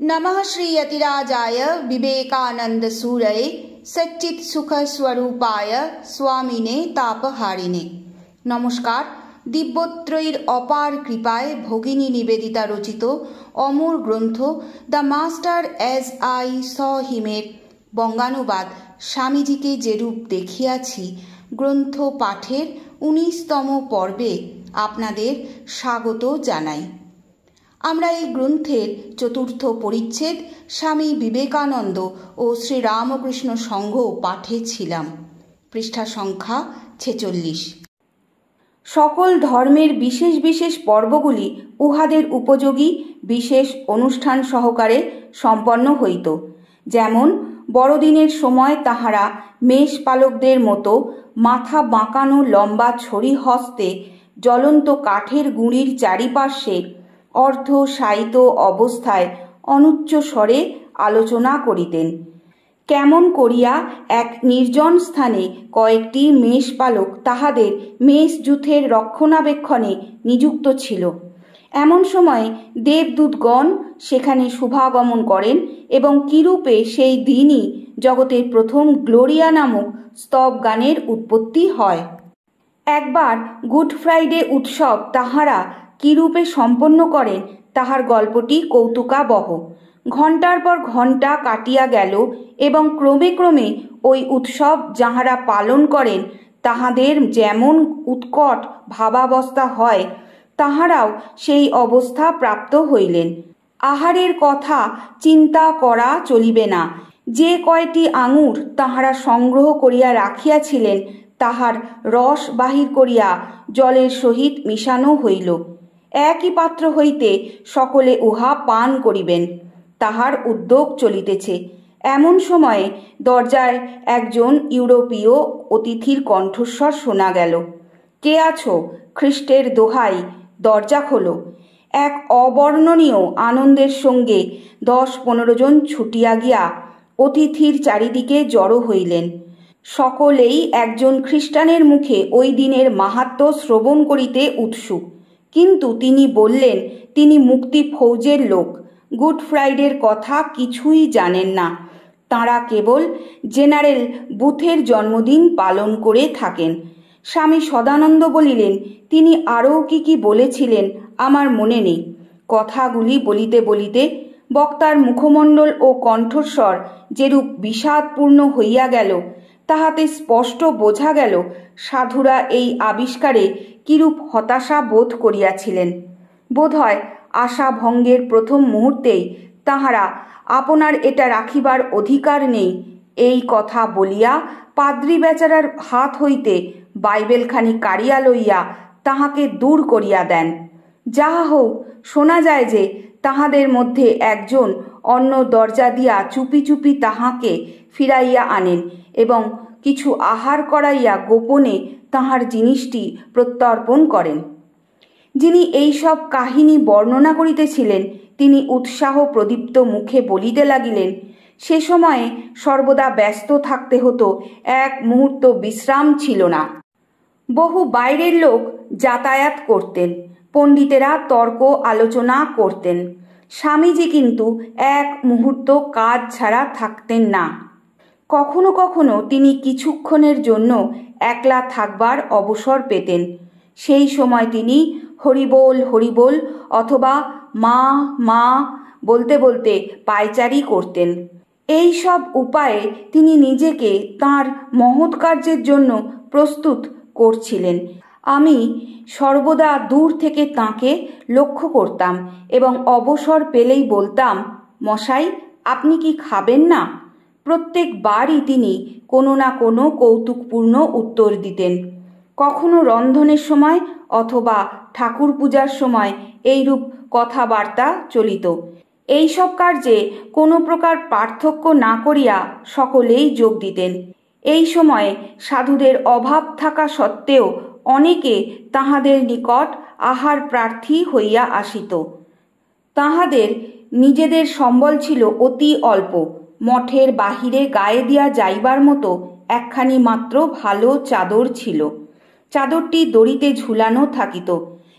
नमः श्री यतिराजाय विवेकानंद सूरये सच्चित सुख स्वरूपाय स्वामिने तापहारिणे। नमस्कार। दिव्यत्रयীর অপার কৃপায় ভগিনী নিবেদিতা রচিত অমর গ্রন্থ the master as I saw হিমের বঙ্গানুবাদ স্বামীজিকে যেরূপ দেখিয়াছি গ্রন্থ পাঠের 19তম পর্বে আপনাদের স্বাগত জানাই। আমরা এই গ্রন্থের চতুর্থ পরিচ্ছেদ স্বামী বিবেকানন্দ ও শ্রীরামকৃষ্ণ সংঘ পাঠে ছিলাম। পৃষ্ঠা সংখ্যা 46। সকল ধর্মের বিশেষ বিশেষ পর্বগুলি উহাদের উপযোগী বিশেষ অনুষ্ঠান সহকারে সম্পন্ন হইত। যেমন বড়দিনের সময় তাহারা মেষপালকদের মতো মাথা বাঁকানো লম্বা ছড়ি হস্তে জ্বলন্ত কাঠের গুঁড়ির চারিপার্শ্বে অর্ধশায়িত অবস্থায় অনুচ্চ স্বরে আলোচনা করিতেন। কেমন করিয়া এক নির্জন স্থানে কয়েকটি মেষপালক তাহাদের মেষযুথের রক্ষণাবেক্ষণে নিযুক্ত ছিল। এমন সময়ে দেবদূতগণ সেখানে শুভাগমন করেন এবং কিরূপে সেই দিনই জগতের প্রথম গ্লোরিয়া নামক স্তব গানের উৎপত্তি হয়। একবার গুড ফ্রাইডে উৎসব তাহারা কিরূপে সম্পন্ন করেন তাহার গল্পটি কৌতুকাবহ। ঘণ্টার পর ঘণ্টা কাটিয়া গেল এবং ক্রমে ক্রমে ওই উৎসব যাহারা পালন করেন তাহাদের যেমন উৎকট ভাবাবস্থা হয় তাহারাও সেই অবস্থা প্রাপ্ত হইলেন। আহারের কথা চিন্তা করা চলিবে না। যে কয়টি আঙুর তাহারা সংগ্রহ করিয়া রাখিয়াছিলেন তাহার রস বাহির করিয়া জলের সহিত মিশানো হইল। একই পাত্র হইতে সকলে উহা পান করিবেন, তাহার উদ্যোগ চলিতেছে। এমন সময়ে দরজায় একজন ইউরোপীয় অতিথির কণ্ঠস্বর শোনা গেল। কে আছো? খ্রিস্টের দোহাই, দরজা খোলো। এক অবর্ণনীয় আনন্দের সঙ্গে 10-15 জন ছুটিয়া গিয়া অতিথির চারিদিকে জড়ো হইলেন। সকলেই একজন খ্রিস্টানের মুখে ওই দিনের মাহাত্ম্য শ্রবণ করিতে উৎসুক, কিন্তু তিনি বললেন তিনি মুক্তি ফৌজের লোক, গুড ফ্রাইডের কথা কিছুই জানেন না। তাঁরা কেবল জেনারেল বুথের জন্মদিন পালন করে থাকেন। স্বামী সদানন্দ বলিলেন তিনি আরও কি বলেছিলেন আমার মনে নেই। কথাগুলি বলিতে বলিতে বক্তার মুখমণ্ডল ও কণ্ঠস্বর যেরূপ বিষাদপূর্ণ হইয়া গেল তাহাতে স্পষ্ট বোঝা গেল সাধুরা এই আবিষ্কারে কিরূপ হতাশা বোধ করিয়াছিলেন। বোধহয় আশা ভঙ্গের প্রথম মুহূর্তেই তাহারা আপনার এটা রাখিবার অধিকার নেই এই কথা বলিয়া পাদ্রী বেচারার হাত হইতে বাইবেলখানি কাড়িয়া লইয়া তাহাকে দূর করিয়া দেন। যাহা হোক, শোনা যায় যে তাহাদের মধ্যে একজন অন্য দরজা দিয়া চুপি চুপি তাহাকে ফিরাইয়া আনেন এবং কিছু আহার করাইয়া গোপনে তাহার জিনিসটি প্রত্যর্পণ করেন। যিনি এইসব কাহিনী বর্ণনা করিতেছিলেন তিনি উৎসাহ প্রদীপ্ত মুখে বলিতে লাগিলেন, সে সময়ে সর্বদা ব্যস্ত থাকতে হতো, এক মুহূর্ত বিশ্রাম ছিল না। বহু বাইরের লোক যাতায়াত করতেন, পণ্ডিতেরা তর্ক আলোচনা করতেন। স্বামীজি কিন্তু এক মুহূর্ত কাজ ছাড়া থাকতেন না। কখনো কখনো তিনি কিছুক্ষণের জন্য একলা থাকবার অবসর পেতেন। সেই সময় তিনি হরিবোল হরিবোল অথবা মা মা বলতে বলতে পায়চারি করতেন। এই সব উপায়ে তিনি নিজেকে তাঁর মহৎ কার্যের জন্য প্রস্তুত করছিলেন। আমি সর্বদা দূর থেকে তাঁকে লক্ষ্য করতাম এবং অবসর পেলেই বলতাম, মশাই আপনি কি খাবেন না? প্রত্যেকবারই তিনি কোনো না কোনো কৌতুকপূর্ণ উত্তর দিতেন। কখনো রন্ধনের সময় অথবা ঠাকুর পূজার সময় এইরূপ কথাবার্তা চলিত। এইসব কার্যে কোনো প্রকার পার্থক্য না করিয়া সকলেই যোগ দিতেন। এই সময়ে সাধুদের অভাব থাকা সত্ত্বেও অনেকে তাহাদের নিকট আহার প্রার্থী হইয়া আসিত। তাহাদের নিজেদের সম্বল ছিল অতি অল্প। মঠের বাহিরে গায়ে দিয়া যাইবার মতো একখানি মাত্র ভালো চাদর ছিল। চাদরটি দড়িতে ঝুলানো থাকিত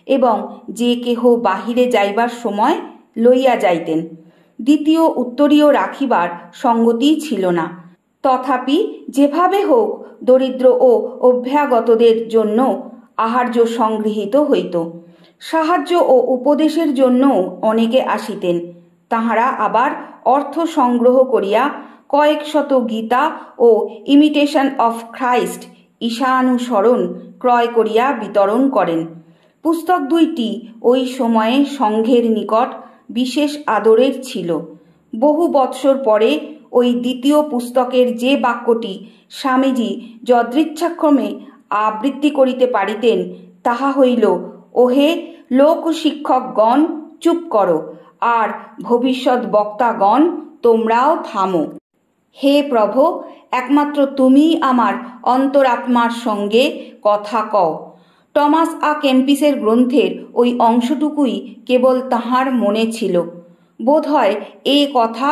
এবং যে কেহ বাহিরে যাইবার সময় লইয়া যাইতেন। দ্বিতীয় উত্তরীয় রাখিবার সঙ্গতি ছিল না। তথাপি যেভাবে হোক দরিদ্র ও অভ্যাগতদের জন্য আহার্য সংগৃহীত হইত। সাহায্য ও উপদেশের জন্যও অনেকে আসিতেন। তাহারা আবার অর্থ সংগ্রহ করিয়া কয়েক শত গীতা ও ইমিটেশন অফ খ্রাইস্ট ঈশানুসরণ ক্রয় করিয়া বিতরণ করেন। পুস্তক দুইটি ওই সময়ে সংঘের নিকট বিশেষ আদরের ছিল। বহু বৎসর পরে ওই দ্বিতীয় পুস্তকের যে বাক্যটি স্বামীজি যদৃচ্ছাক্রমে আবৃত্তি করিতে পারিতেন তাহা হইল, ওহে লোক শিক্ষকগণ চুপ করো, আর ভবিষ্যৎ বক্তাগণ তোমরাও থামো। হে প্রভু, একমাত্র তুমিই আমার অন্তরাত্মার সঙ্গে কথা কও। টমাস আ কেম্পিসের গ্রন্থের ওই অংশটুকুই কেবল তাহার মনে ছিল। বোধহয় এই কথা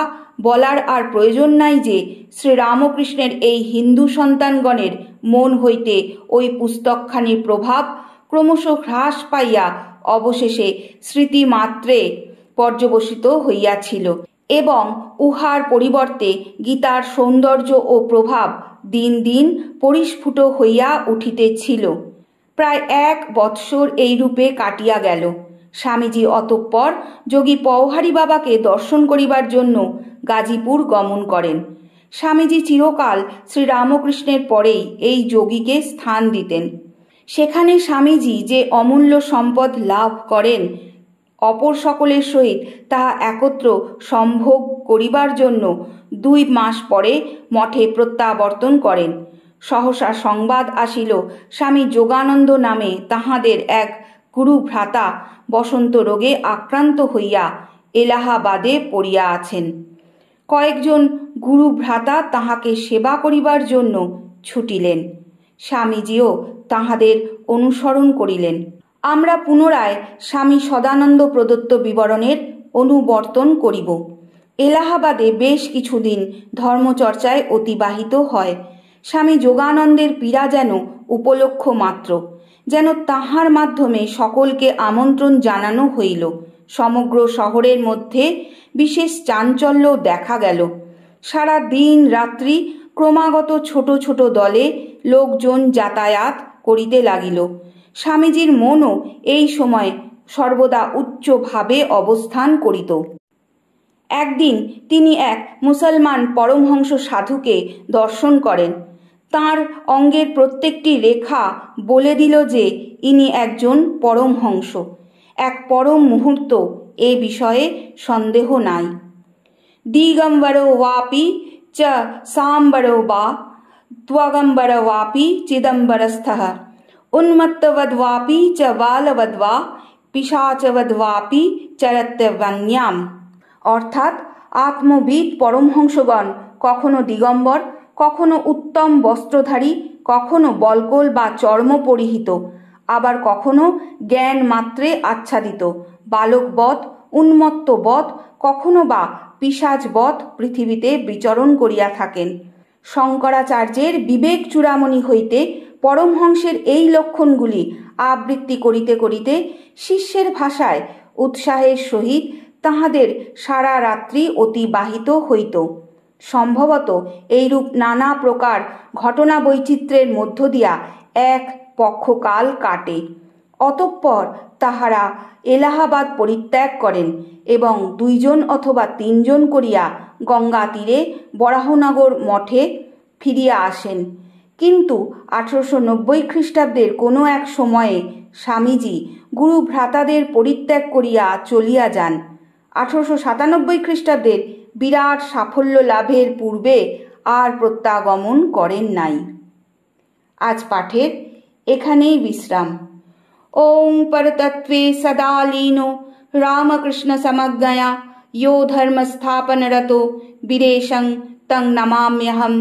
বলার আর প্রয়োজন নাই যে শ্রীরামকৃষ্ণের এই হিন্দু সন্তানগণের মন হইতে ওই পুস্তকখানির প্রভাব ক্রমশ হ্রাস পাইয়া অবশেষে স্মৃতিমাত্রে পর্যবসিত হইয়াছিল এবং উহার পরিবর্তে গীতার সৌন্দর্য ও প্রভাব দিন দিন পরিস্ফুট হইয়া উঠিতেছিল। প্রায় 1 বৎসর এইরূপে কাটিয়া গেল। স্বামীজি অতঃপর যোগী পওহারী বাবাকে দর্শন করিবার জন্য গাজীপুর গমন করেন। স্বামীজি চিরকাল শ্রীরামকৃষ্ণের পরেই এই যোগীকে স্থান দিতেন। সেখানে স্বামীজি যে অমূল্য সম্পদ লাভ করেন, অপর সকলের সহিত তাহা একত্র সম্ভোগ করিবার জন্য 2 মাস পরে মঠে প্রত্যাবর্তন করেন। সহসা সংবাদ আসিল, স্বামী যোগানন্দ নামে তাহাদের এক গুরু ভ্রাতা বসন্ত রোগে আক্রান্ত হইয়া এলাহাবাদে পড়িয়া আছেন। কয়েকজন গুরু ভ্রাতা তাহাকে সেবা করিবার জন্য ছুটিলেন। স্বামীজিও তাহাদের অনুসরণ করিলেন। আমরা পুনরায় স্বামী সদানন্দ প্রদত্ত বিবরণের অনুবর্তন করিব। এলাহাবাদে বেশ কিছুদিন ধর্মচর্চায় অতিবাহিত হয়। স্বামী যোগানন্দের পীড়া যেন উপলক্ষ মাত্র, যেন তাহার মাধ্যমে সকলকে আমন্ত্রণ জানানো হইল। সমগ্র শহরের মধ্যে বিশেষ চাঞ্চল্য দেখা গেল। সারা দিন রাত্রি ক্রমাগত ছোট ছোট দলে লোকজন যাতায়াত করিতে লাগিল। স্বামীজির মনও এই সময় সর্বদা উচ্চভাবে অবস্থান করিত। একদিন তিনি এক মুসলমান পরমহংস সাধুকে দর্শন করেন। তাঁর অঙ্গের প্রত্যেকটি রেখা বলে দিল যে ইনি একজন পরমহংস। এক পরম মুহূর্ত এ বিষয়ে সন্দেহ নাই। দিগম্বরো ওয়াপি চ সাম্বরো বা ত্বগম্বর ওয়াপি চিদম্বরস্থঃ উন্মত্তবদ্বাপি চ বালবদ্বা পিশাচবদ্বাপি চরত্যবন্যাম। অর্থাৎ আত্মবিদ পরমহংসগণ কখনো দিগম্বর, কখনো উত্তম বস্ত্রধারী, কখনো বল্কল বা চর্ম পরিহিত, আবার কখনো জ্ঞান মাত্রে আচ্ছাদিত, বালকবৎ, উন্মত্তবৎ, কখনো বা পিশাচবৎ পৃথিবীতে বিচরণ করিয়া থাকেন। শঙ্করাচার্যের বিবেক চূড়ামণি হইতে পরমহংসের এই লক্ষণগুলি আবৃত্তি করিতে করিতে শিষ্যের ভাষায় উৎসাহের সহিত তাহাদের সারা রাত্রি অতিবাহিত হইত। সম্ভবত এইরূপ নানা প্রকার ঘটনা বৈচিত্র্যের মধ্য দিয়া এক পক্ষকাল কাটে। অতঃপর তাহারা এলাহাবাদ পরিত্যাগ করেন এবং 2 জন অথবা 3 জন করিয়া গঙ্গা তীরে বরাহনগর মঠে ফিরিয়া আসেন। কিন্তু 1890 খ্রিস্টাব্দের কোনো এক সময়ে স্বামীজি গুরু ভ্রাতাদের পরিত্যাগ করিয়া চলিয়া যান। 1897 খ্রিস্টাব্দের বিরাট সাফল্য লাভের পূর্বে আর প্রত্যাগমন করেন নাই। আজ পাঠের এখানেই বিশ্রাম। ওং পরতত্ত্বে সদা লীনো রামকৃষ্ণ সমজ্ঞয়া ইয়ো ধর্ম স্থাপনরতো বীরেশং তং নমাম্যহম।